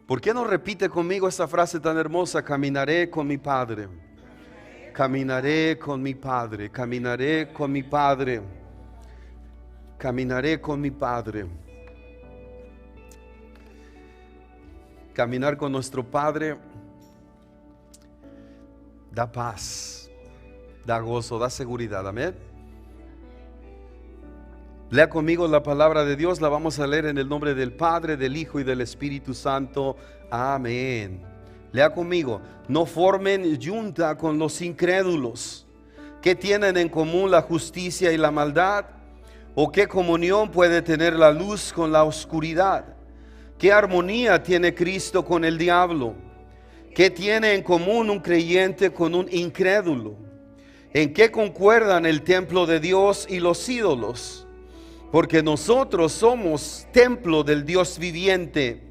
¿Por qué no repite conmigo esta frase tan hermosa? Caminaré con mi Padre. Caminaré con mi Padre. Caminaré con mi Padre. Caminaré con mi Padre. Caminar con nuestro Padre da paz, da gozo, da seguridad. Amén. Lea conmigo la palabra de Dios. La vamos a leer en el nombre del Padre, del Hijo y del Espíritu Santo. Amén. Lea conmigo. No formen yunta con los incrédulos. ¿Qué tienen en común la justicia y la maldad? ¿O qué comunión puede tener la luz con la oscuridad? ¿Qué armonía tiene Cristo con el diablo? ¿Qué tiene en común un creyente con un incrédulo? ¿En qué concuerdan el templo de Dios y los ídolos? Porque nosotros somos templo del Dios viviente.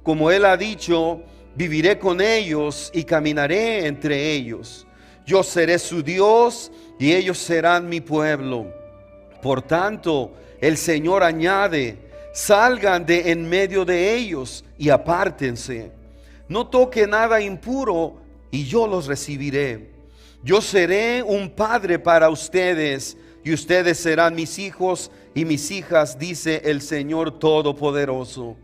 Como Él ha dicho, viviré con ellos y caminaré entre ellos. Yo seré su Dios y ellos serán mi pueblo. Por tanto, el Señor añade: salgan de en medio de ellos y apártense. No toque nada impuro y yo los recibiré. Yo seré un padre para ustedes y ustedes serán mis hijos y mis hijas, dice el Señor Todopoderoso.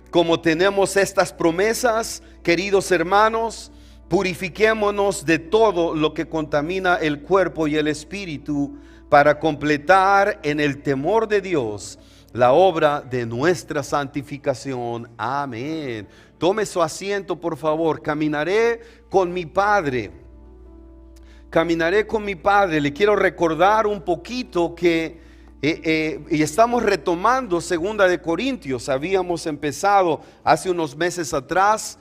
Como tenemos estas promesas, queridos hermanos, purifiquémonos de todo lo que contamina el cuerpo y el espíritu, para completar en el temor de Dios la obra de nuestra santificación. Amén. Tome su asiento, por favor. Caminaré con mi Padre. Caminaré con mi Padre. Le quiero recordar un poquito que y estamos retomando 2 de Corintios. Habíamos empezado hace unos meses atrás.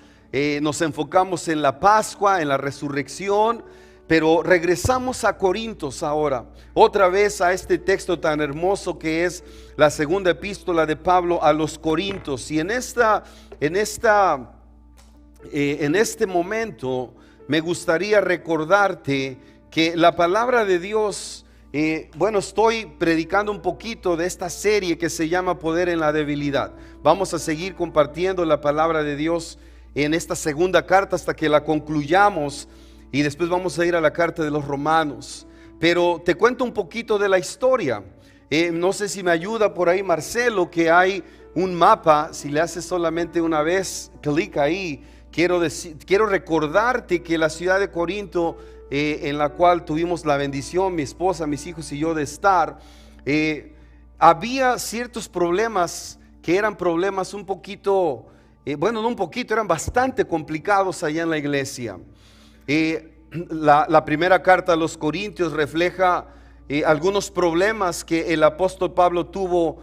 Nos enfocamos en la Pascua, en la resurrección. Pero regresamos a Corintios ahora, otra vez a este texto tan hermoso que es la segunda epístola de Pablo a los Corintios. Y en este momento me gustaría recordarte que la palabra de Dios, estoy predicando un poquito de esta serie que se llama Poder en la Debilidad. Vamos a seguir compartiendo la palabra de Dios en esta segunda carta hasta que la concluyamos. Y después vamos a ir a la carta de los Romanos. Pero te cuento un poquito de la historia. No sé si me ayuda por ahí Marcelo, que hay un mapa. Si le haces solamente una vez clic ahí, quiero recordarte que la ciudad de Corinto, en la cual tuvimos la bendición, mi esposa, mis hijos y yo, de estar, había ciertos problemas que eran problemas un poquito, no un poquito, eran bastante complicados allá en la iglesia. La primera carta a los Corintios refleja algunos problemas que el apóstol Pablo tuvo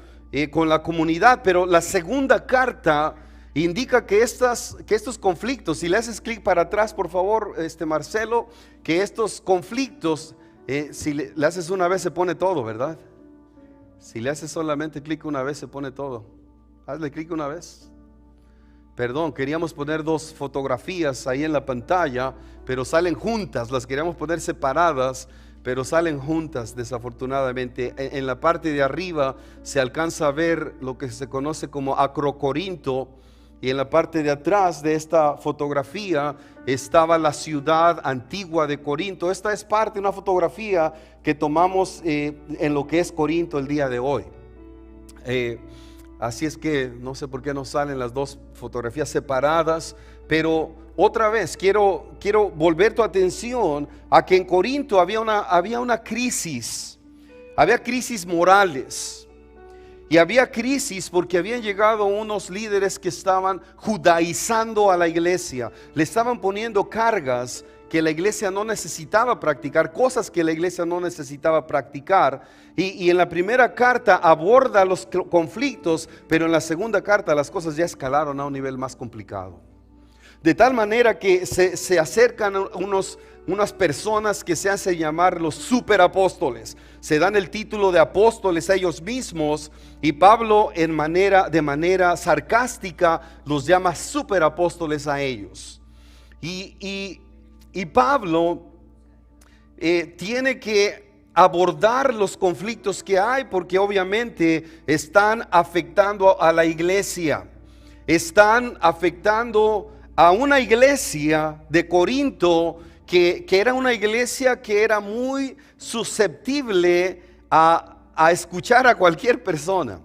con la comunidad, pero la segunda carta indica que estos conflictos, si le haces clic para atrás por favor, Marcelo, que estos conflictos, si le haces una vez se pone todo, ¿verdad? Si le haces solamente clic una vez se pone todo. Hazle clic una vez. Perdón, queríamos poner 2 fotografías ahí en la pantalla, pero salen juntas. Las queríamos poner separadas, pero salen juntas desafortunadamente. En la parte de arriba se alcanza a ver lo que se conoce como Acrocorinto, y en la parte de atrás de esta fotografía estaba la ciudad antigua de Corinto. Esta es parte de una fotografía que tomamos en lo que es Corinto el día de hoy. Así es que no sé por qué no salen las 2 fotografías separadas, pero otra vez quiero volver tu atención a que en Corinto había una crisis, había crisis morales, y había crisis porque habían llegado unos líderes que estaban judaizando a la iglesia, le estaban poniendo cargas que la iglesia no necesitaba practicar, cosas que la iglesia no necesitaba practicar. Y en la primera carta aborda los conflictos, pero en la segunda carta las cosas ya escalaron a un nivel más complicado. De tal manera que se acercan unas personas que se hacen llamar los superapóstoles. Se dan el título de apóstoles a ellos mismos, y Pablo de manera sarcástica los llama superapóstoles a ellos. Y Pablo tiene que abordar los conflictos que hay, porque obviamente están afectando a la iglesia. están afectando a una iglesia de Corinto que era una iglesia que era muy susceptible a escuchar a cualquier persona.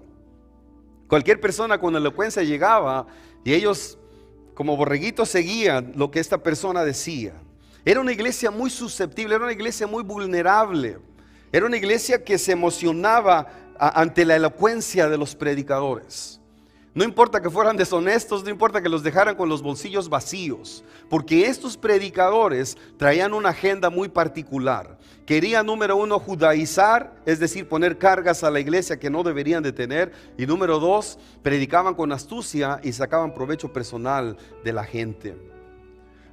Cualquier persona con elocuencia llegaba y ellos como borreguitos seguían lo que esta persona decía. Era una iglesia muy susceptible, era una iglesia muy vulnerable. Era una iglesia que se emocionaba ante la elocuencia de los predicadores. No importa que fueran deshonestos, no importa que los dejaran con los bolsillos vacíos, porque estos predicadores traían una agenda muy particular. Querían, número uno, judaizar, es decir, poner cargas a la iglesia que no deberían de tener. Y número dos, predicaban con astucia y sacaban provecho personal de la gente.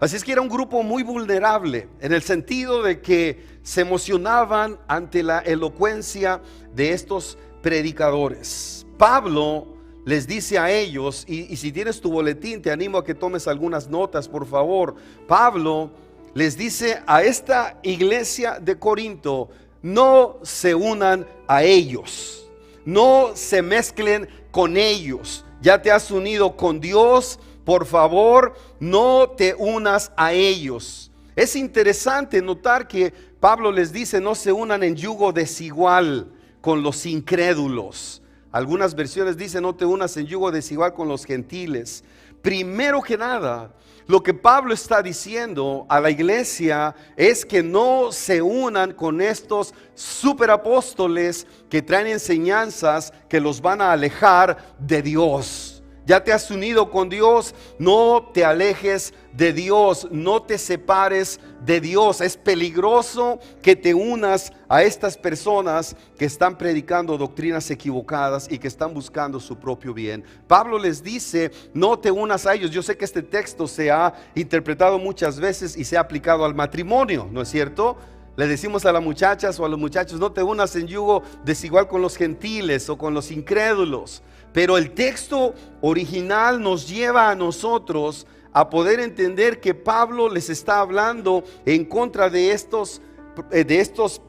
Así es que era un grupo muy vulnerable, en el sentido de que se emocionaban ante la elocuencia de estos predicadores. Pablo les dice a ellos, y si tienes tu boletín te animo a que tomes algunas notas, por favor. Pablo les dice a esta iglesia de Corinto: no se unan a ellos, no se mezclen con ellos. Ya te has unido con Dios, por favor, no te unas a ellos. Es interesante notar que Pablo les dice: no se unan en yugo desigual con los incrédulos. Algunas versiones dicen: no te unas en yugo desigual con los gentiles. Primero que nada, lo que Pablo está diciendo a la iglesia es que no se unan con estos superapóstoles que traen enseñanzas que los van a alejar de Dios. Ya te has unido con Dios, no te alejes de Dios, no te separes de Dios. Es peligroso que te unas a estas personas que están predicando doctrinas equivocadas y que están buscando su propio bien. Pablo les dice: no te unas a ellos. Yo sé que este texto se ha interpretado muchas veces y se ha aplicado al matrimonio, ¿no es cierto? Le decimos a las muchachas o a los muchachos: no te unas en yugo desigual con los gentiles o con los incrédulos. Pero el texto original nos lleva a nosotros a poder entender que Pablo les está hablando en contra de estos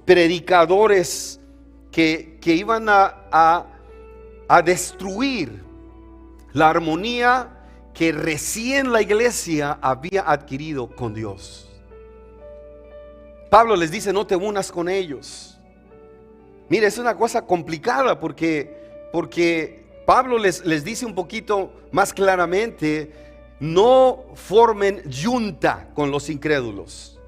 predicadores que iban a destruir la armonía que recién la iglesia había adquirido con Dios. Pablo les dice: no te unas con ellos. Mira, es una cosa complicada porque Pablo les dice un poquito más claramente: no formen yunta con los incrédulos.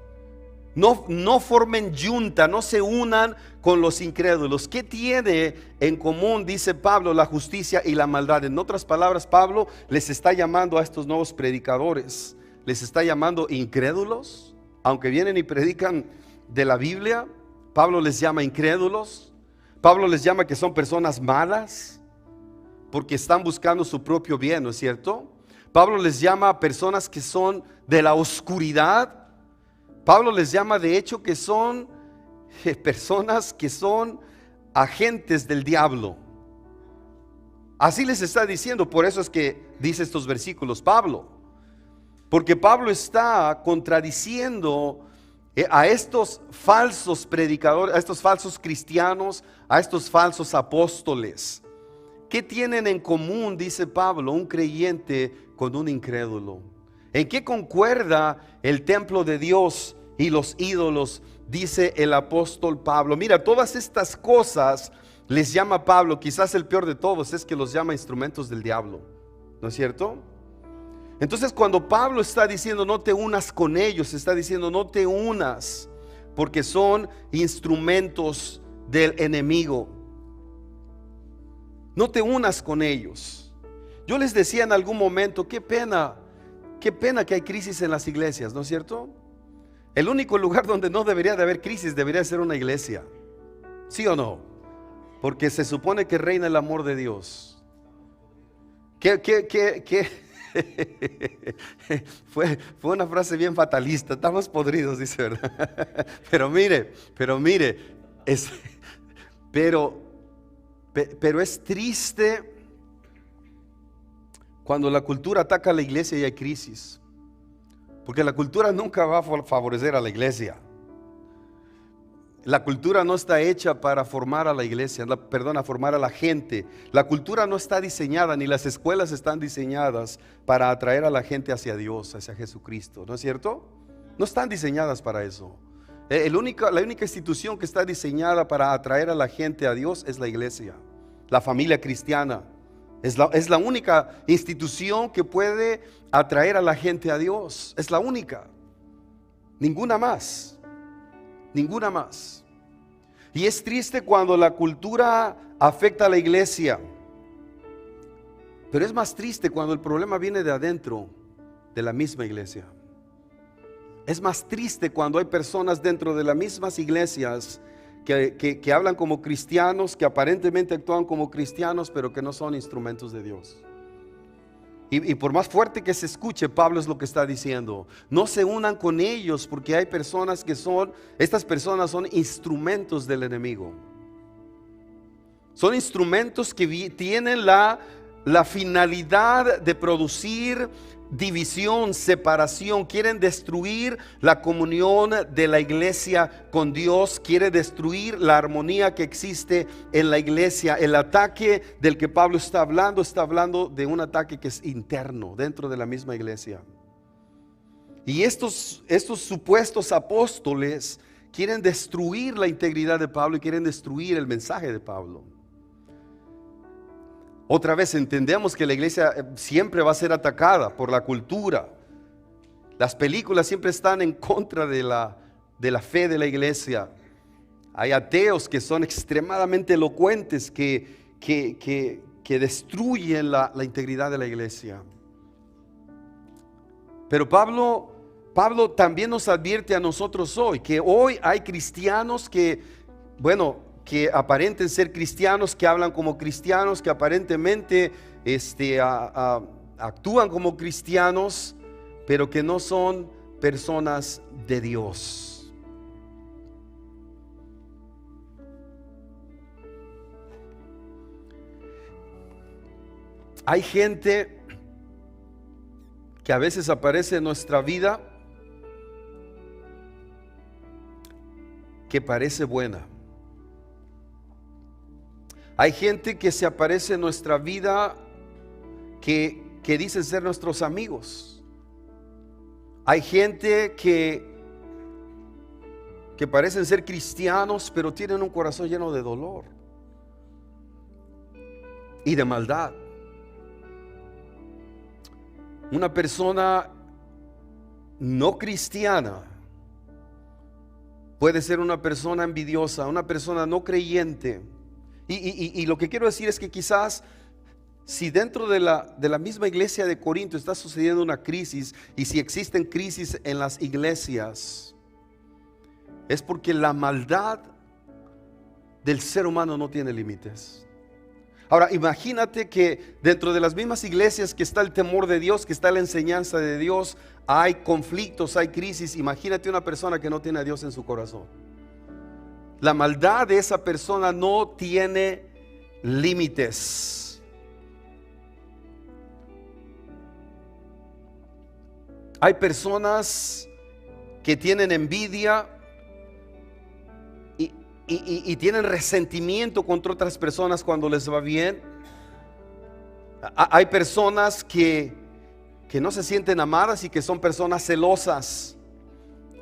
No formen yunta, no se unan con los incrédulos. ¿Qué tiene en común, dice Pablo, la justicia y la maldad? En otras palabras, Pablo les está llamando a estos nuevos predicadores, les está llamando incrédulos. Aunque vienen y predican de la Biblia, Pablo les llama incrédulos. Pablo les llama que son personas malas porque están buscando su propio bien, ¿no es cierto? Pablo les llama a personas que son de la oscuridad. Pablo les llama de hecho que son personas que son agentes del diablo. Así les está diciendo. Por eso es que dice estos versículos Pablo, porque Pablo está contradiciendo a estos falsos predicadores, a estos falsos cristianos, a estos falsos apóstoles. ¿Qué tienen en común, dice Pablo, un creyente con un incrédulo? ¿En qué concuerda el templo de Dios y los ídolos? Dice el apóstol Pablo. Mira, todas estas cosas les llama Pablo. Quizás el peor de todos es que los llama instrumentos del diablo, ¿no es cierto? Entonces, cuando Pablo está diciendo no te unas con ellos, está diciendo no te unas porque son instrumentos del enemigo. No te unas con ellos. Yo les decía en algún momento: qué pena que hay crisis en las iglesias, ¿no es cierto? El único lugar donde no debería de haber crisis debería ser una iglesia, ¿sí o no? Porque se supone que reina el amor de Dios. Fue una frase bien fatalista. Estamos podridos, dice, ¿verdad? Pero mire, pero es triste cuando la cultura ataca a la iglesia y hay crisis, porque la cultura nunca va a favorecer a la iglesia. La cultura no está hecha para formar a la iglesia, a formar a la gente. La cultura no está diseñada, ni las escuelas están diseñadas para atraer a la gente hacia Dios, hacia Jesucristo, ¿no es cierto? No están diseñadas para eso. La única institución que está diseñada para atraer a la gente a Dios es la iglesia, la familia cristiana. Es la única institución que puede atraer a la gente a Dios. Es la única. Ninguna más. Ninguna más. Y es triste cuando la cultura afecta a la iglesia. Pero es más triste cuando el problema viene de adentro de la misma iglesia. Es más triste cuando hay personas dentro de las mismas iglesias que hablan como cristianos, que aparentemente actúan como cristianos, pero que no son instrumentos de Dios. Y por más fuerte que se escuche, Pablo es lo que está diciendo: no se unan con ellos, porque hay personas estas personas son instrumentos del enemigo. Son instrumentos que tienen la finalidad de producir división, separación. Quieren destruir la comunión de la iglesia con Dios. Quiere destruir la armonía que existe en la iglesia. El ataque del que Pablo está hablando de un ataque que es interno, dentro de la misma iglesia. Y estos supuestos apóstoles quieren destruir la integridad de Pablo y quieren destruir el mensaje de Pablo. Otra vez entendemos que la iglesia siempre va a ser atacada por la cultura. Las películas siempre están en contra de la fe de la iglesia. Hay ateos que son extremadamente elocuentes, que destruyen la integridad de la iglesia. Pero Pablo también nos advierte a nosotros hoy, que hoy hay cristianos que aparenten ser cristianos, que hablan como cristianos, que aparentemente actúan como cristianos, pero que no son personas de Dios. Hay gente que a veces aparece en nuestra vida que parece buena. Hay gente que se aparece en nuestra vida que dicen ser nuestros amigos. Hay gente que parecen ser cristianos, pero tienen un corazón lleno de dolor y de maldad. Una persona no cristiana puede ser una persona envidiosa, una persona no creyente. Y lo que quiero decir es que quizás si dentro de la misma iglesia de Corinto está sucediendo una crisis, y si existen crisis en las iglesias, es porque la maldad del ser humano no tiene límites. Ahora imagínate que dentro de las mismas iglesias que está el temor de Dios, que está la enseñanza de Dios, hay conflictos, hay crisis. Imagínate una persona que no tiene a Dios en su corazón. La maldad de esa persona no tiene límites. Hay personas que tienen envidia y tienen resentimiento contra otras personas cuando les va bien. Hay personas que no se sienten amadas y que son personas celosas,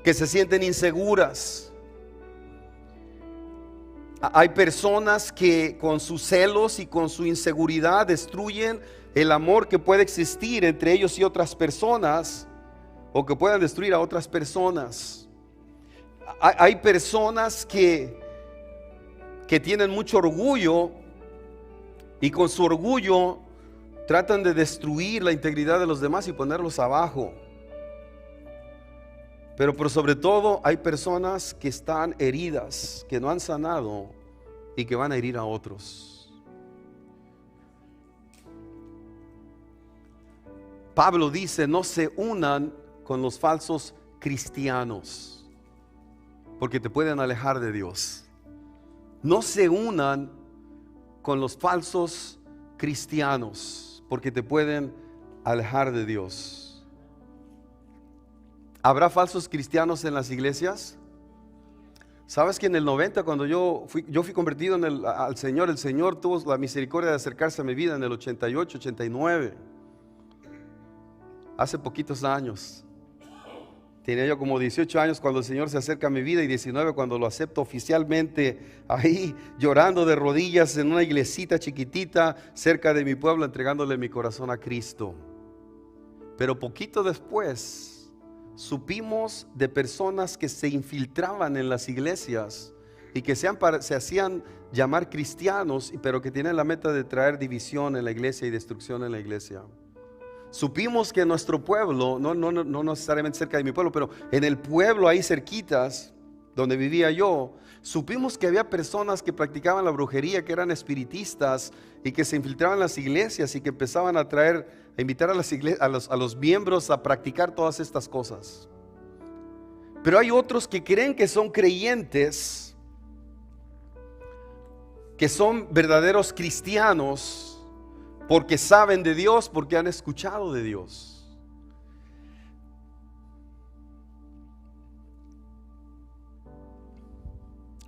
que se sienten inseguras. Hay personas que con sus celos y con su inseguridad destruyen el amor que puede existir entre ellos y otras personas, o que puedan destruir a otras personas. Hay personas que tienen mucho orgullo y con su orgullo tratan de destruir la integridad de los demás y ponerlos abajo. Pero por sobre todo hay personas que están heridas, que no han sanado y que van a herir a otros. Pablo dice: no se unan con los falsos cristianos, porque te pueden alejar de Dios. No se unan con los falsos cristianos, porque te pueden alejar de Dios. ¿Habrá falsos cristianos en las iglesias? ¿Sabes que en el 90 cuando yo fui convertido al Señor, el Señor tuvo la misericordia de acercarse a mi vida en el 88, 89? Hace poquitos años. Tenía yo como 18 años cuando el Señor se acerca a mi vida y 19 cuando lo acepto oficialmente, ahí llorando de rodillas en una iglesita chiquitita cerca de mi pueblo, entregándole mi corazón a Cristo. Pero poquito después supimos de personas que se infiltraban en las iglesias y que se hacían llamar cristianos, pero que tienen la meta de traer división en la iglesia y destrucción en la iglesia. Supimos que en nuestro pueblo, no necesariamente cerca de mi pueblo, pero en el pueblo ahí cerquitas, donde vivía yo, supimos que había personas que practicaban la brujería, que eran espiritistas y que se infiltraban en las iglesias y que empezaban a invitar a los miembros a practicar todas estas cosas. Pero hay otros que creen que son creyentes, que son verdaderos cristianos, porque saben de Dios, porque han escuchado de Dios.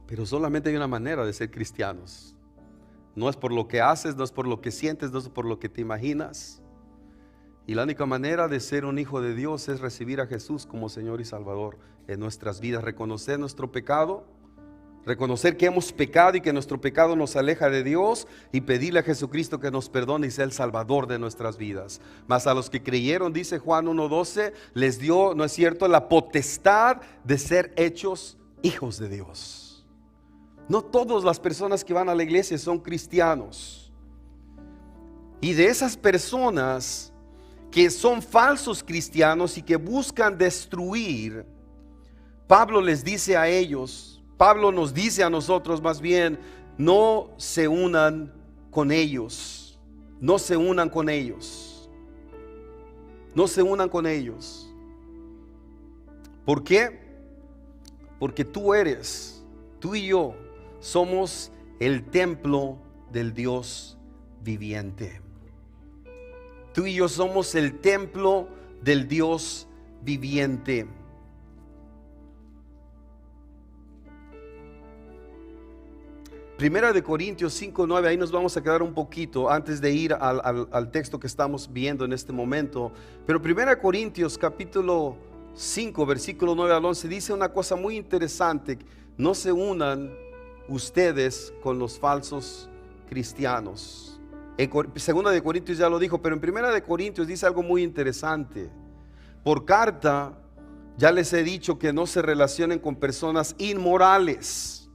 Pero solamente hay una manera de ser cristianos. No es por lo que haces, no es por lo que sientes, no es por lo que te imaginas. Y la única manera de ser un hijo de Dios es recibir a Jesús como Señor y Salvador en nuestras vidas, reconocer nuestro pecado, reconocer que hemos pecado y que nuestro pecado nos aleja de Dios y pedirle a Jesucristo que nos perdone y sea el Salvador de nuestras vidas. Mas a los que creyeron, dice Juan 1:12, les dio, ¿no es cierto?, la potestad de ser hechos hijos de Dios. No todas las personas que van a la iglesia son cristianos. Y de esas personas que son falsos cristianos y que buscan destruir, Pablo les dice a ellos, Pablo nos dice a nosotros más bien, no se unan con ellos, no se unan con ellos, no se unan con ellos. ¿Por qué? Porque tú y yo somos el templo del Dios viviente. Tú y yo somos el templo del Dios viviente. Primera de Corintios 5:9, ahí nos vamos a quedar un poquito antes de ir al texto que estamos viendo en este momento. Pero Primera de Corintios capítulo 5 versículo 9 al 11 dice una cosa muy interesante: no se unan ustedes con los falsos cristianos. En Segunda de Corintios ya lo dijo, pero en Primera de Corintios dice algo muy interesante. Por carta ya les he dicho que no se relacionen con personas inmorales.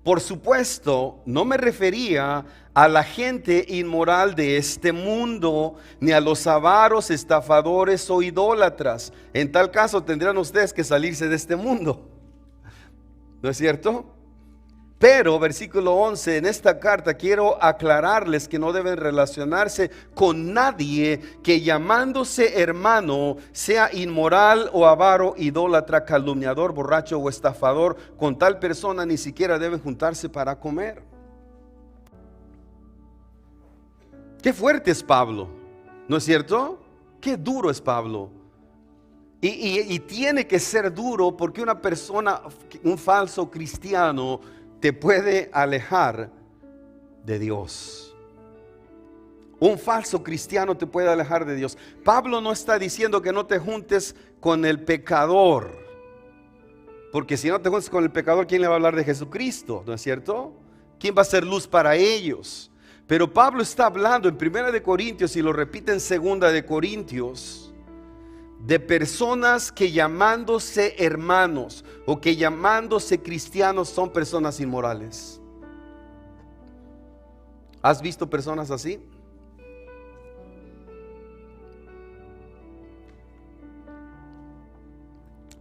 Por supuesto, no me refería a la gente inmoral de este mundo, ni a los avaros, estafadores o idólatras. En tal caso tendrán ustedes que salirse de este mundo, ¿no es cierto? Pero, versículo 11, en esta carta quiero aclararles que no deben relacionarse con nadie que llamándose hermano sea inmoral o avaro, idólatra, calumniador, borracho o estafador. Con tal persona ni siquiera deben juntarse para comer. Qué fuerte es Pablo, ¿no es cierto? Qué duro es Pablo. Y tiene que ser duro porque una persona, un falso cristiano, te puede alejar de Dios. Un falso cristiano te puede alejar de Dios. Pablo no está diciendo que no te juntes con el pecador, porque si no te juntas con el pecador, ¿quién le va a hablar de Jesucristo? ¿No es cierto? ¿Quién va a ser luz para ellos? Pero Pablo está hablando en Primera de Corintios y lo repite en Segunda de Corintios, de personas que llamándose hermanos o que llamándose cristianos son personas inmorales. ¿Has visto personas así?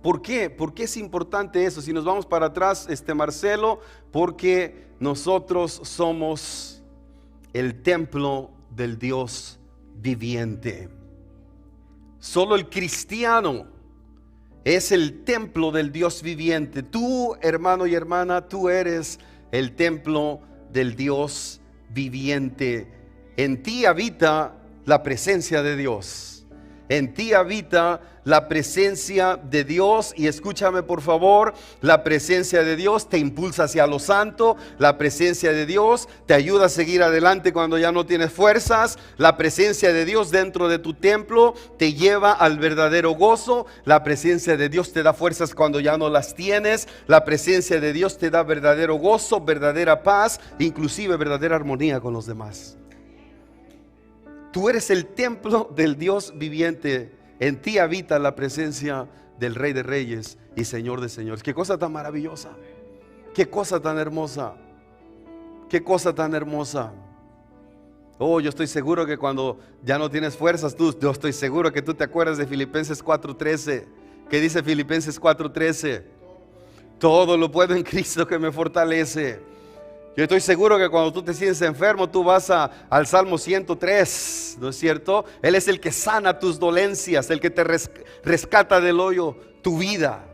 ¿Por qué? ¿Por qué es importante eso? Si nos vamos para atrás, Marcelo, porque nosotros somos el templo del Dios viviente. Solo el cristiano es el templo del Dios viviente. Tú, hermano y hermana, tú eres el templo del Dios viviente. En ti habita la presencia de Dios. En ti habita la presencia de Dios. Y escúchame por favor, la presencia de Dios te impulsa hacia lo santo. La presencia de Dios te ayuda a seguir adelante cuando ya no tienes fuerzas. La presencia de Dios dentro de tu templo te lleva al verdadero gozo. La presencia de Dios te da fuerzas cuando ya no las tienes. La presencia de Dios te da verdadero gozo, verdadera paz, inclusive verdadera armonía con los demás. Tú eres el templo del Dios viviente. En ti habita la presencia del Rey de Reyes y Señor de Señores. Qué cosa tan maravillosa. Qué cosa tan hermosa. Qué cosa tan hermosa. Oh, yo estoy seguro que cuando ya no tienes fuerzas, yo estoy seguro que tú te acuerdas de Filipenses 4:13. ¿Qué dice Filipenses 4:13? Todo lo puedo en Cristo que me fortalece. Yo estoy seguro que cuando tú te sientes enfermo, tú vas al Salmo 103, ¿no es cierto? Él es el que sana tus dolencias, el que te rescata del hoyo tu vida,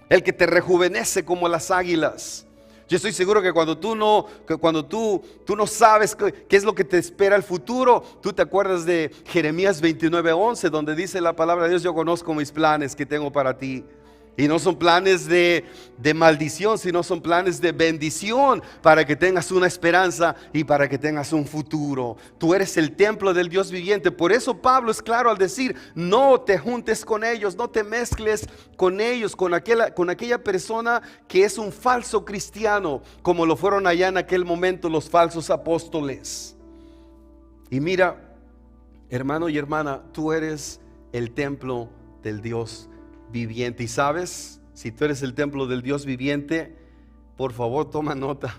el que te rejuvenece como las águilas. Yo estoy seguro que cuando tú no sabes qué es lo que te espera el futuro, tú te acuerdas de Jeremías 29:11, donde dice la palabra de Dios: yo conozco mis planes que tengo para ti. Y no son planes de maldición, sino son planes de bendición, para que tengas una esperanza y para que tengas un futuro. Tú eres el templo del Dios viviente. Por eso Pablo es claro al decir: no te juntes con ellos, no te mezcles con ellos, con aquella persona que es un falso cristiano, como lo fueron allá en aquel momento los falsos apóstoles. Y mira, hermano y hermana, tú eres el templo del Dios viviente. Y sabes, si tú eres el templo del Dios viviente, por favor toma nota.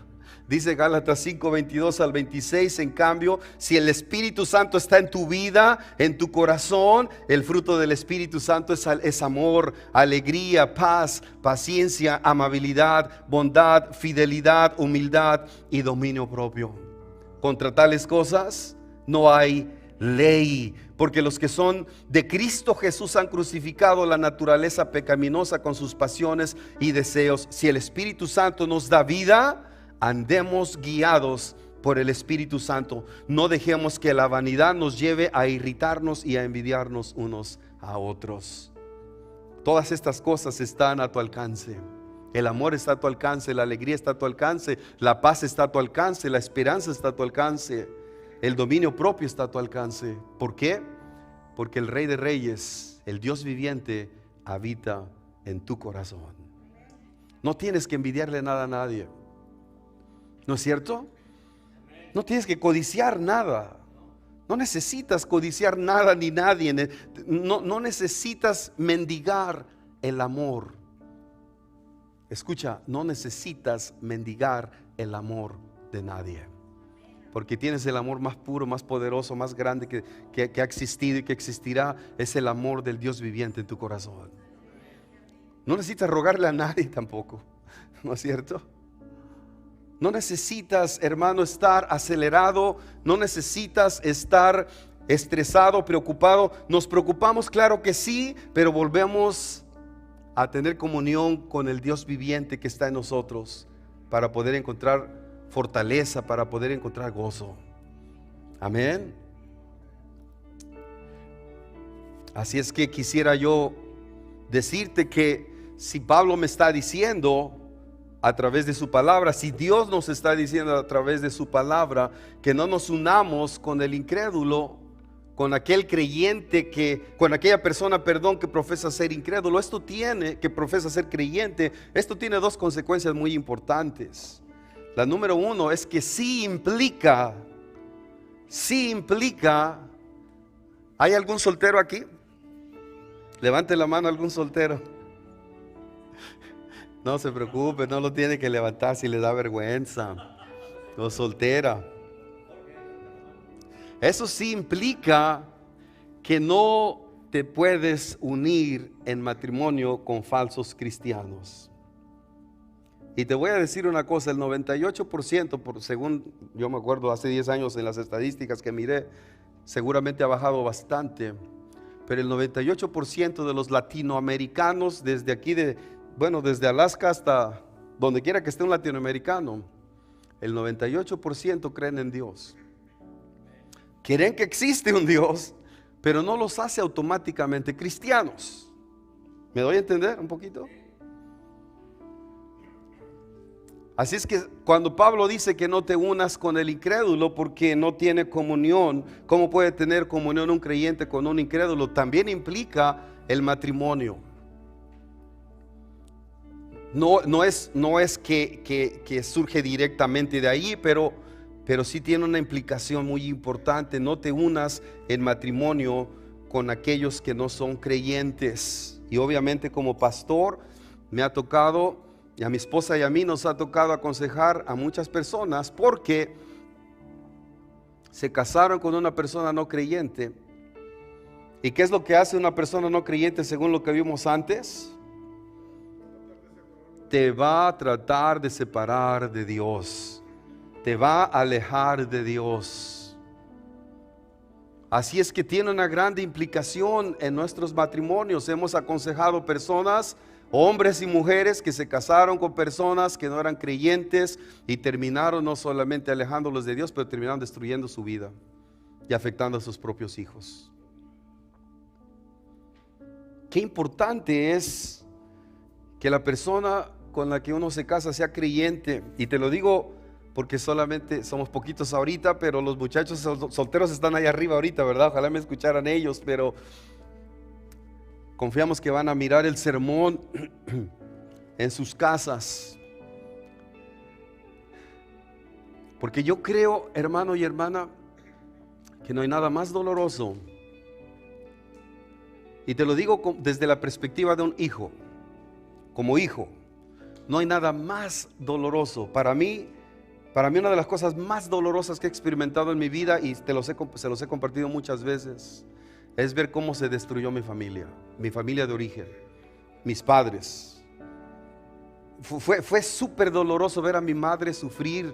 Dice Gálatas 5:22 al 26: en cambio, si el Espíritu Santo está en tu vida, en tu corazón, el fruto del Espíritu Santo es amor, alegría, paz, paciencia, amabilidad, bondad, fidelidad, humildad y dominio propio. Contra tales cosas no hay ley, porque los que son de Cristo Jesús han crucificado la naturaleza pecaminosa con sus pasiones y deseos. Si el Espíritu Santo nos da vida, andemos guiados por el Espíritu Santo. No dejemos que la vanidad nos lleve a irritarnos y a envidiarnos unos a otros. Todas estas cosas están a tu alcance. El amor está a tu alcance, la alegría está a tu alcance, la paz está a tu alcance, la esperanza está a tu alcance, el dominio propio está a tu alcance. ¿Por qué? Porque el Rey de Reyes, el Dios viviente, habita en tu corazón. No tienes que envidiarle nada a nadie, ¿no es cierto? No tienes que codiciar nada. No necesitas codiciar nada ni nadie. No necesitas mendigar el amor. Escucha, no necesitas mendigar el amor de nadie, porque tienes el amor más puro, más poderoso, más grande que ha existido y que existirá. Es el amor del Dios viviente en tu corazón. No necesitas rogarle a nadie tampoco, ¿no es cierto? No necesitas, hermano, estar acelerado. No necesitas estar estresado, preocupado. Nos preocupamos, claro que sí, pero volvemos a tener comunión con el Dios viviente que está en nosotros, para poder encontrar fortaleza, para poder encontrar gozo. Amén. Así es que quisiera yo decirte que si Pablo me está diciendo a través de su palabra, si Dios nos está diciendo a través de su palabra que no nos unamos con el incrédulo, con aquel creyente con aquella persona, que profesa ser incrédulo, que profesa ser creyente, esto tiene dos consecuencias muy importantes. La número uno es que sí implica, ¿hay algún soltero aquí? Levante la mano algún soltero. No se preocupe, no lo tiene que levantar si le da vergüenza. O soltera. Eso sí implica que no te puedes unir en matrimonio con falsos cristianos. Y te voy a decir una cosa: el 98%, según yo me acuerdo hace 10 años en las estadísticas que miré, seguramente ha bajado bastante, pero el 98% de los latinoamericanos, desde aquí, desde Alaska hasta donde quiera que esté un latinoamericano, el 98% creen en Dios. Creen que existe un Dios, pero no los hace automáticamente cristianos. ¿Me doy a entender un poquito? Así es que cuando Pablo dice que no te unas con el incrédulo porque no tiene comunión, ¿cómo puede tener comunión un creyente con un incrédulo? También implica el matrimonio. No es que surge directamente de ahí, pero sí tiene una implicación muy importante. No te unas en matrimonio con aquellos que no son creyentes. Y obviamente como pastor me ha tocado, y a mi esposa y a mí nos ha tocado aconsejar a muchas personas porque se casaron con una persona no creyente. ¿Y qué es lo que hace una persona no creyente según lo que vimos antes? Te va a tratar de separar de Dios, te va a alejar de Dios. Así es que tiene una grande implicación en nuestros matrimonios. Hemos aconsejado personas, hombres y mujeres, que se casaron con personas que no eran creyentes y terminaron no solamente alejándolos de Dios, pero terminaron destruyendo su vida y afectando a sus propios hijos. Qué importante es que la persona con la que uno se casa sea creyente. Y te lo digo porque solamente somos poquitos ahorita, pero los muchachos solteros están ahí arriba ahorita, ¿verdad? Ojalá me escucharan ellos, pero confiamos que van a mirar el sermón en sus casas. Porque yo creo, hermano y hermana, que no hay nada más doloroso. Y te lo digo desde la perspectiva de un hijo, como hijo. No hay nada más doloroso. Para mí una de las cosas más dolorosas que he experimentado en mi vida, y se los he compartido muchas veces, es ver cómo se destruyó mi familia de origen, mis padres. Fue súper doloroso ver a mi madre sufrir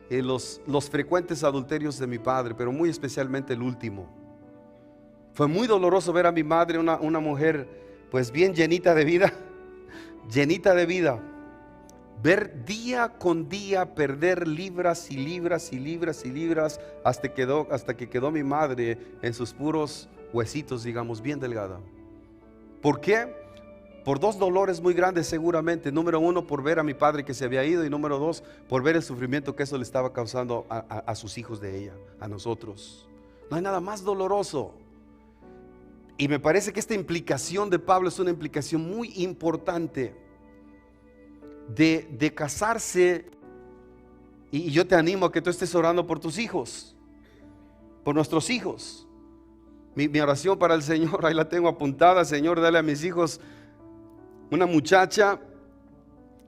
los frecuentes adulterios de mi padre, pero muy especialmente el último. Fue muy doloroso ver a mi madre, una mujer pues bien llenita de vida, ver día con día perder libras y libras y libras y libras hasta que quedó mi madre en sus puros huesitos, digamos, bien delgada. ¿Por qué? Por dos dolores muy grandes seguramente. Número uno, por ver a mi padre que se había ido, y número dos, por ver el sufrimiento que eso le estaba causando a sus hijos de ella, a nosotros. No hay nada más doloroso. Y me parece que esta implicación de Pablo es una implicación muy importante de casarse. Y yo te animo a que tú estés orando por tus hijos, por nuestros hijos. Mi oración para el Señor, ahí la tengo apuntada: Señor, dale a mis hijos una muchacha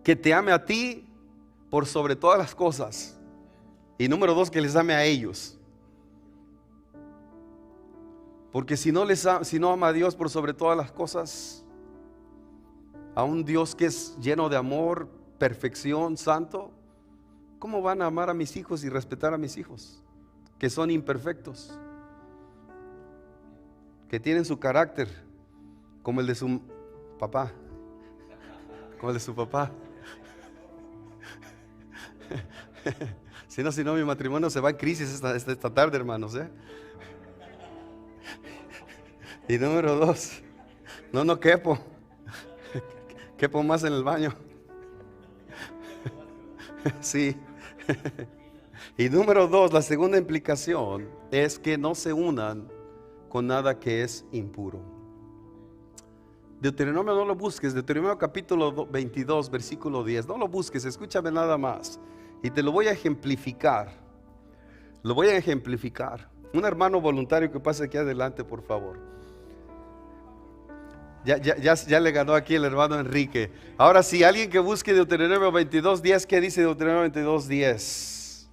que te ame a ti por sobre todas las cosas, y número dos, que les ame a ellos. Porque si no ama a Dios por sobre todas las cosas, a un Dios que es lleno de amor, perfección, santo, ¿cómo van a amar a mis hijos y respetar a mis hijos, que son imperfectos, que tienen su carácter como el de su papá? Como el de su papá. Si no, mi matrimonio se va en crisis esta tarde, hermanos, Y número dos, no quepo. Quepo más en el baño. Sí. Y número dos, la segunda implicación es que no se unan con nada que es impuro. Deuteronomio, no lo busques. Deuteronomio capítulo 22 versículo 10. No lo busques, escúchame nada más. Y te lo voy a ejemplificar. Un hermano voluntario que pase aquí adelante, por favor. Ya le ganó aquí el hermano Enrique. Ahora sí, alguien que busque Deuteronomio 22:10. ¿Qué dice Deuteronomio 22:10?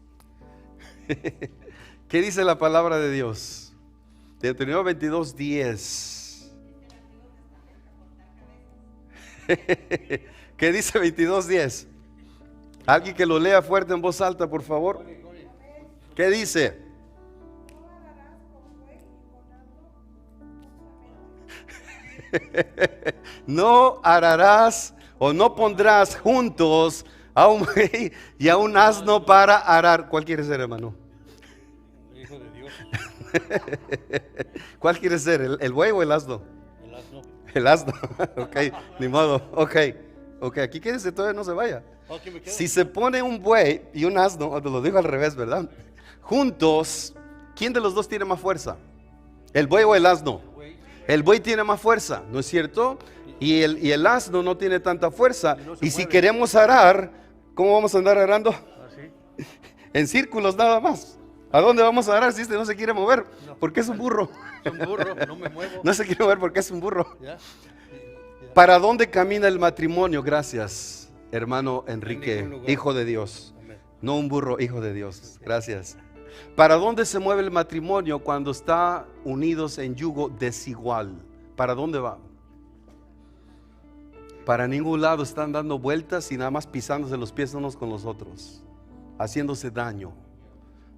¿Qué dice la palabra de Dios? Deuteronomio 22:10. ¿Qué dice 22:10? Alguien que lo lea fuerte en voz alta, por favor. ¿Qué dice? No ararás o no pondrás juntos a un buey y a un asno para arar. ¿Cuál quiere ser, hermano? Hijo de Dios. ¿Cuál quiere ser? ¿El buey o el asno? El asno. El asno. Ok, ni modo. Ok, aquí quédese, todavía no se vaya. Aquí me quedo. Si se pone un buey y un asno, te lo digo al revés, ¿verdad? Juntos, ¿quién de los dos tiene más fuerza? ¿El buey o el asno? El buey tiene más fuerza, ¿no es cierto? Y el asno no tiene tanta fuerza. Y si queremos arar, ¿cómo vamos a andar arando? Así. En círculos nada más. ¿A dónde vamos a arar si este no se quiere mover? Porque es un burro. Es un burro, no me muevo. No se quiere mover porque es un burro. ¿Ya? ¿Para dónde camina el matrimonio? Gracias, hermano En Enrique, ningún lugar. hijo de Dios. Amén. No un burro, hijo de Dios. Gracias. ¿Para dónde se mueve el matrimonio cuando está unidos en yugo desigual? ¿Para dónde va? Para ningún lado, están dando vueltas y nada más pisándose los pies unos con los otros, haciéndose daño,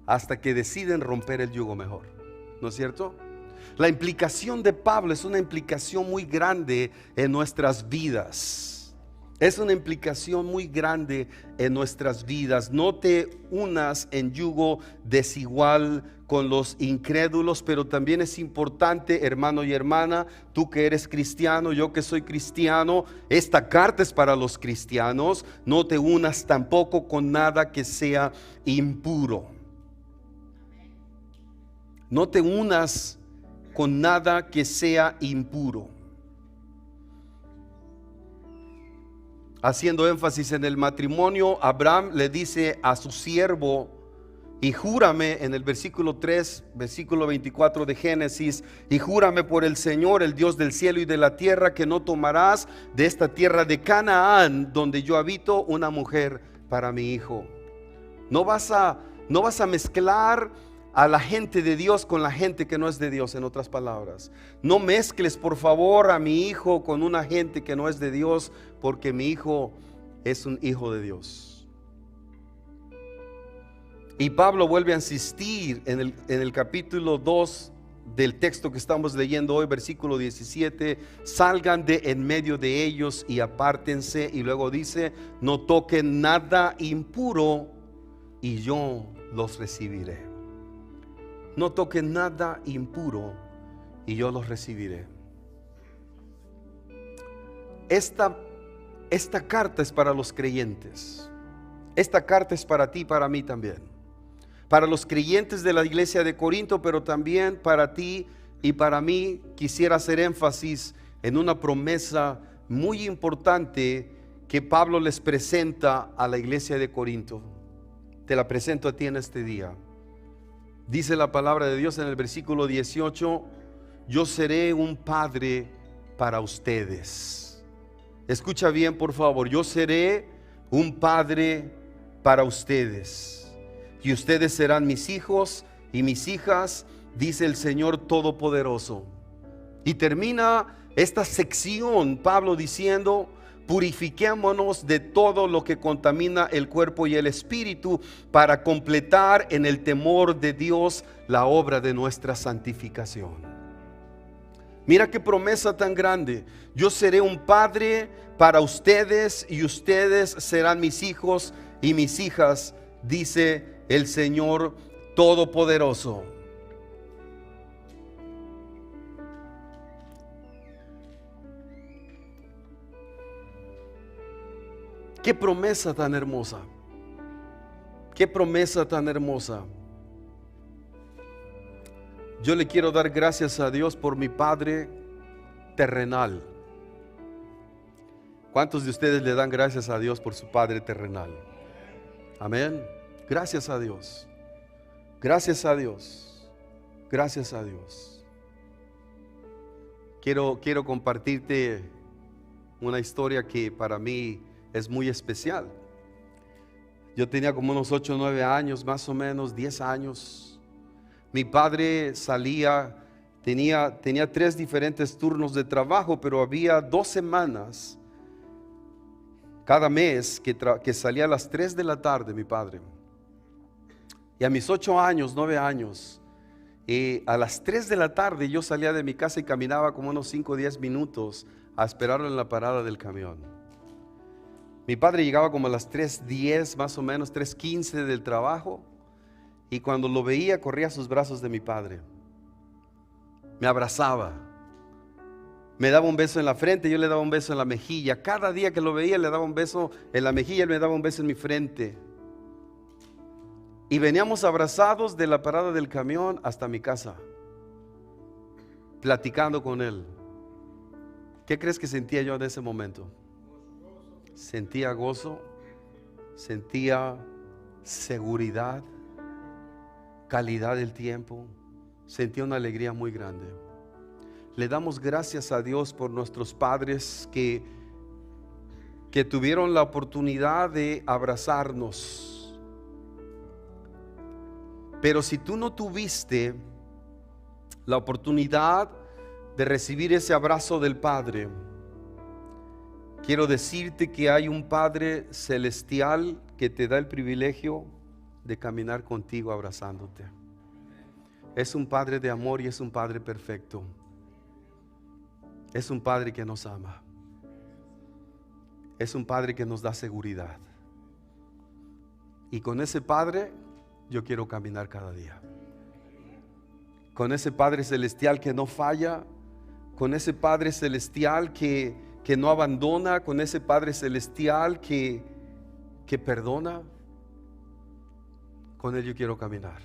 hasta que deciden romper el yugo mejor. ¿No es cierto? La implicación de Pablo es una implicación muy grande en nuestras vidas. Es una implicación muy grande en nuestras vidas. No te unas en yugo desigual con los incrédulos, pero también es importante, hermano y hermana, tú que eres cristiano, yo que soy cristiano, esta carta es para los cristianos. No te unas tampoco con nada que sea impuro. No te unas con nada que sea impuro. Haciendo énfasis en el matrimonio, Abraham le dice a su siervo, y júrame, en el versículo 3, versículo 24 de Génesis, y júrame por el Señor, el Dios del cielo y de la tierra, que no tomarás de esta tierra de Canaán, donde yo habito, una mujer para mi hijo. No vas a mezclar a la gente de Dios con la gente que no es de Dios, en otras palabras. No mezcles, por favor, a mi hijo con una gente que no es de Dios, porque mi hijo es un hijo de Dios. Y Pablo vuelve a insistir en el capítulo 2 del texto que estamos leyendo hoy, versículo 17, salgan de en medio de ellos y apártense, y luego dice, no toquen nada impuro y yo los recibiré. No toquen nada impuro y yo los recibiré. Esta carta es para los creyentes. Esta carta es para ti y para mí también. Para los creyentes de la iglesia de Corinto, pero también para ti y para mí. Quisiera hacer énfasis en una promesa muy importante que Pablo les presenta a la iglesia de Corinto. Te la presento a ti en este día. Dice la palabra de Dios en el versículo 18, yo seré un padre para ustedes. Escucha bien, por favor, yo seré un padre para ustedes, y ustedes serán mis hijos y mis hijas, dice el Señor Todopoderoso. Y termina esta sección Pablo diciendo, purifiquémonos de todo lo que contamina el cuerpo y el espíritu, para completar en el temor de Dios la obra de nuestra santificación. Mira qué promesa tan grande. Yo seré un padre para ustedes y ustedes serán mis hijos y mis hijas, dice el Señor Todopoderoso. Qué promesa tan hermosa. Qué promesa tan hermosa. Yo le quiero dar gracias a Dios por mi Padre terrenal. ¿Cuántos de ustedes le dan gracias a Dios por su Padre terrenal? Amén. Gracias a Dios. Gracias a Dios. Gracias a Dios. Quiero compartirte una historia que para mí es muy especial. Yo tenía como unos 8 o 9 años, más o menos 10 años. Mi padre salía, tenía 3 diferentes turnos de trabajo, pero había 2 semanas cada mes que salía a las 3 de la tarde mi padre. Y a mis 8 años, 9 años, a las 3 de la tarde yo salía de mi casa y caminaba como unos 5 o 10 minutos a esperarlo en la parada del camión. Mi padre llegaba como a las 3:10, más o menos 3:15 del trabajo, y cuando lo veía corría a sus brazos de mi padre. me abrazaba, me daba un beso en la frente, yo le daba un beso en la mejilla. Cada día que lo veía le daba un beso en la mejilla, él me daba un beso en mi frente. Y veníamos abrazados de la parada del camión hasta mi casa, platicando con él. ¿Qué crees que sentía yo en ese momento? Sentía gozo, sentía seguridad, calidad del tiempo, sentía una alegría muy grande. Le damos gracias a Dios por nuestros padres que tuvieron la oportunidad de abrazarnos. Pero si tú no tuviste la oportunidad de recibir ese abrazo del Padre, quiero decirte que hay un Padre celestial que te da el privilegio de caminar contigo abrazándote. Es un Padre de amor y es un Padre perfecto. Es un Padre que nos ama. Es un Padre que nos da seguridad. Y con ese Padre yo quiero caminar cada día. Con ese Padre celestial que no falla, con ese Padre celestial que no abandona, con ese Padre celestial que perdona. Con Él yo quiero caminar.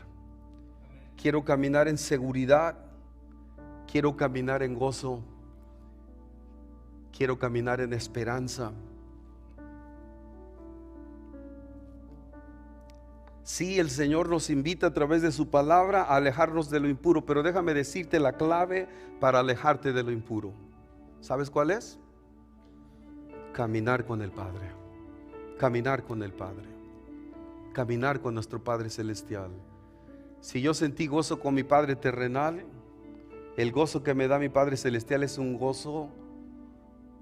Quiero caminar en seguridad. Quiero caminar en gozo. Quiero caminar en esperanza. Sí, el Señor nos invita a través de su palabra a alejarnos de lo impuro, pero déjame decirte la clave para alejarte de lo impuro. ¿Sabes cuál es? Caminar con el Padre. Caminar con el Padre. Caminar con nuestro Padre celestial. Si yo sentí gozo con mi Padre terrenal, el gozo que me da mi Padre celestial es un gozo,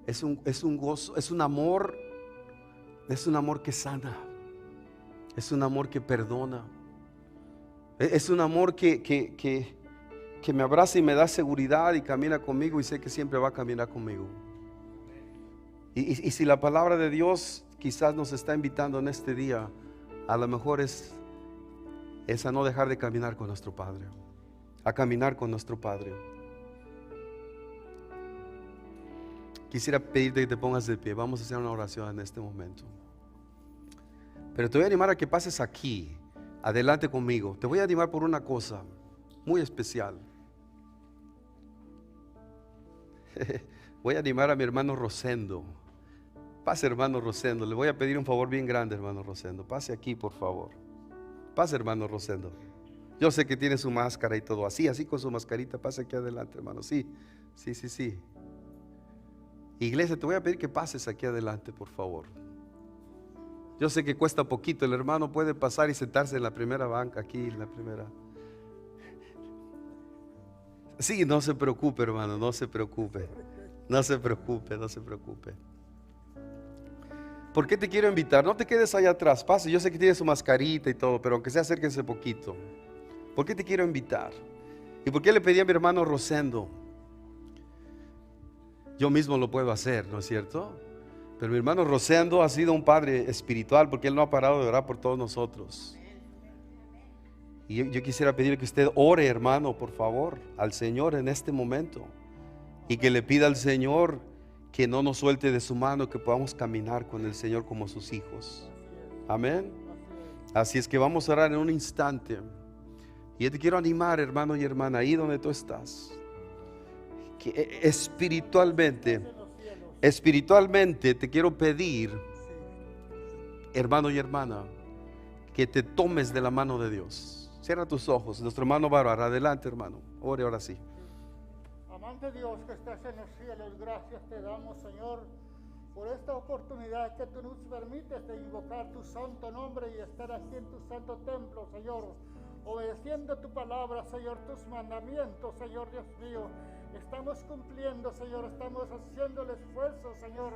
es un gozo, es un amor que sana. Es un amor que perdona. Es un amor que me abraza y me da seguridad y camina conmigo y sé que siempre va a caminar conmigo. Y si la palabra de Dios quizás nos está invitando en este día, a lo mejor es a no dejar de caminar con nuestro Padre, a caminar con nuestro Padre. Quisiera pedirte que te pongas de pie. Vamos a hacer una oración en este momento. Pero te voy a animar a que pases aquí, adelante conmigo. Te voy a animar por una cosa muy especial. Voy a animar a mi hermano Rosendo. Pase, hermano Rosendo. Le voy a pedir un favor bien grande, hermano Rosendo. Pase aquí, por favor. Pase, hermano Rosendo. Yo sé que tiene su máscara y todo. Así con su mascarita. Pase aquí adelante, hermano. Sí. Iglesia, te voy a pedir que pases aquí adelante, por favor. Yo sé que cuesta poquito, el hermano puede pasar y sentarse en la primera banca, aquí en la primera. Sí, no se preocupe, hermano, no se preocupe. No se preocupe. ¿Por qué te quiero invitar? No te quedes allá atrás, pase. Yo sé que tiene su mascarita y todo, pero aunque sea, acérquense poquito. ¿Por qué te quiero invitar? ¿Y por qué le pedí a mi hermano Rosendo? Yo mismo lo puedo hacer, ¿no es cierto? Pero mi hermano Rosendo ha sido un padre espiritual porque él no ha parado de orar por todos nosotros. Y yo quisiera pedirle que usted ore, hermano, por favor, al Señor en este momento. Y que le pida al Señor que no nos suelte de su mano, que podamos caminar con el Señor como sus hijos. Amén. Así es que vamos a orar en un instante. Y yo te quiero animar, hermano y hermana, ahí donde tú estás, que espiritualmente te quiero pedir, hermano y hermana, que te tomes de la mano de Dios. Cierra tus ojos. Nuestro hermano va a orar. Adelante, hermano. Ore ahora sí. Amante Dios que estás en los cielos, gracias te damos, Señor, por esta oportunidad que tú nos permites de invocar tu santo nombre y estar aquí en tu santo templo, Señor, obedeciendo tu palabra, Señor, tus mandamientos, Señor Dios mío. Estamos cumpliendo, Señor, estamos haciendo el esfuerzo, Señor,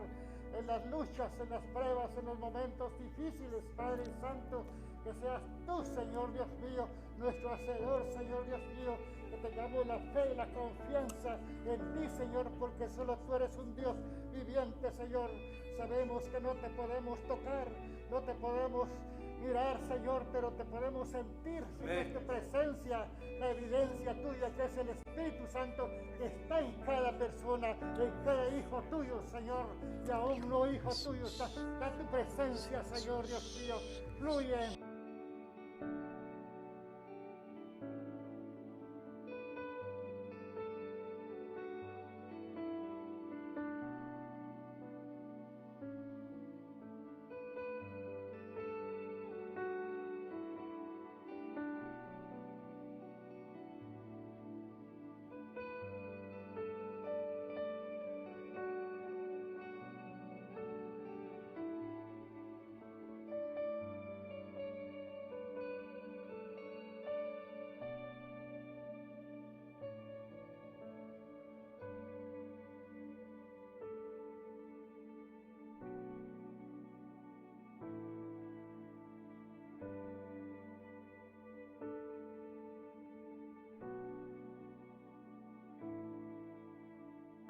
en las luchas, en las pruebas, en los momentos difíciles, Padre Santo, que seas tú, Señor Dios mío, nuestro Hacedor, Señor Dios mío, que tengamos la fe y la confianza en ti, Señor, porque solo tú eres un Dios viviente, Señor. Sabemos que no te podemos tocar, no te podemos mirar, Señor, pero te podemos sentir en tu presencia, la evidencia tuya que es el Espíritu Santo que está en cada persona, en cada hijo tuyo, Señor, y aún no hijo tuyo, está tu presencia, Señor Dios mío, fluye en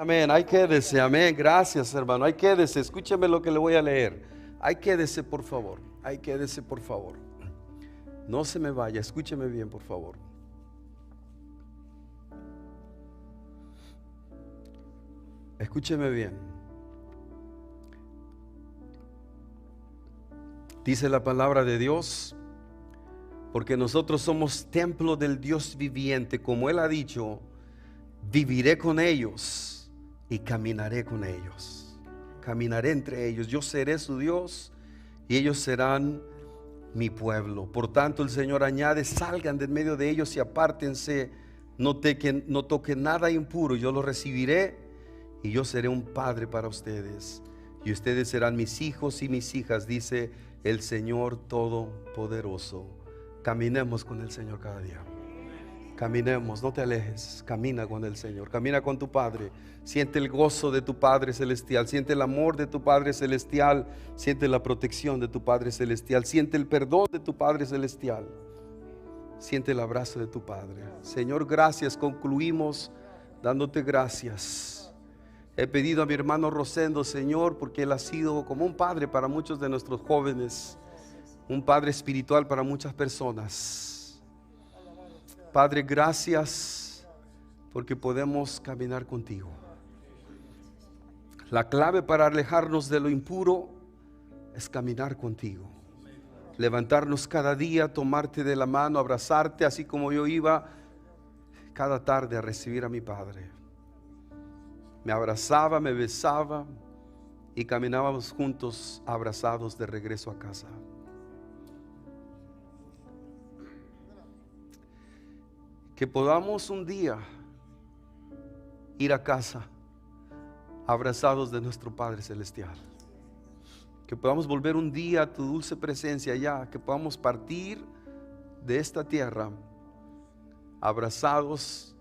Amén, ahí quédese, amén, gracias hermano, ahí quédese, escúcheme lo que le voy a leer, ahí quédese por favor, ahí quédese por favor, no se me vaya, escúcheme bien por favor. Escúcheme bien. Dice la palabra de Dios, porque nosotros somos templo del Dios viviente, como Él ha dicho, viviré con ellos y caminaré con ellos, caminaré entre ellos, yo seré su Dios y ellos serán mi pueblo. Por tanto el Señor añade, salgan de en medio de ellos y apártense, no toquen nada impuro, yo los recibiré y yo seré un padre para ustedes y ustedes serán mis hijos y mis hijas, dice el Señor Todopoderoso. Caminemos con el Señor cada día. Caminemos, no te alejes, camina con el Señor, camina con tu Padre, siente el gozo de tu Padre Celestial, siente el amor de tu Padre Celestial, siente la protección de tu Padre Celestial, siente el perdón de tu Padre Celestial, siente el abrazo de tu Padre. Señor, gracias, concluimos dándote gracias. He pedido a mi hermano Rosendo, Señor, porque él ha sido como un padre para muchos de nuestros jóvenes, un padre espiritual para muchas personas. Padre, gracias porque podemos caminar contigo. La clave para alejarnos de lo impuro es caminar contigo. Levantarnos cada día, tomarte de la mano, abrazarte, así como yo iba cada tarde a recibir a mi Padre. Me abrazaba, me besaba y caminábamos juntos abrazados de regreso a casa. Que podamos un día ir a casa abrazados de nuestro Padre Celestial. Que podamos volver un día a tu dulce presencia allá. Que podamos partir de esta tierra abrazados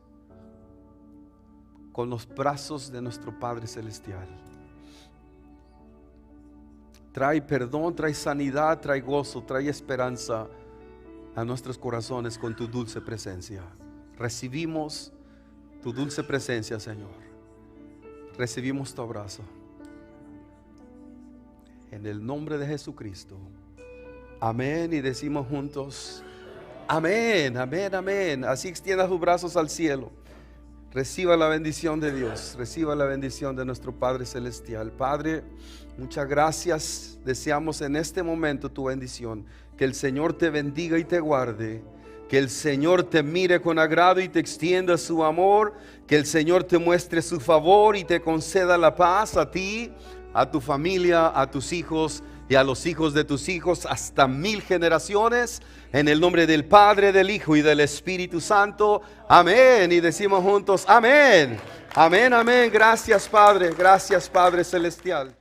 con los brazos de nuestro Padre Celestial. Trae perdón, trae sanidad, trae gozo, trae esperanza a nuestros corazones con tu dulce presencia. Recibimos tu dulce presencia, Señor. Recibimos tu abrazo. En el nombre de Jesucristo. Amén. Y decimos juntos, amén, amén, amén. Así extienda sus brazos al cielo. Reciba la bendición de Dios. Reciba la bendición de nuestro Padre Celestial. Padre, muchas gracias. Deseamos en este momento tu bendición. Que el Señor te bendiga y te guarde. Que el Señor te mire con agrado y te extienda su amor. Que el Señor te muestre su favor y te conceda la paz a ti, a tu familia, a tus hijos y a los hijos de tus hijos hasta 1000 generaciones. En el nombre del Padre, del Hijo y del Espíritu Santo. Amén. Y decimos juntos, amén. Amén, amén. Gracias, Padre. Gracias, Padre Celestial.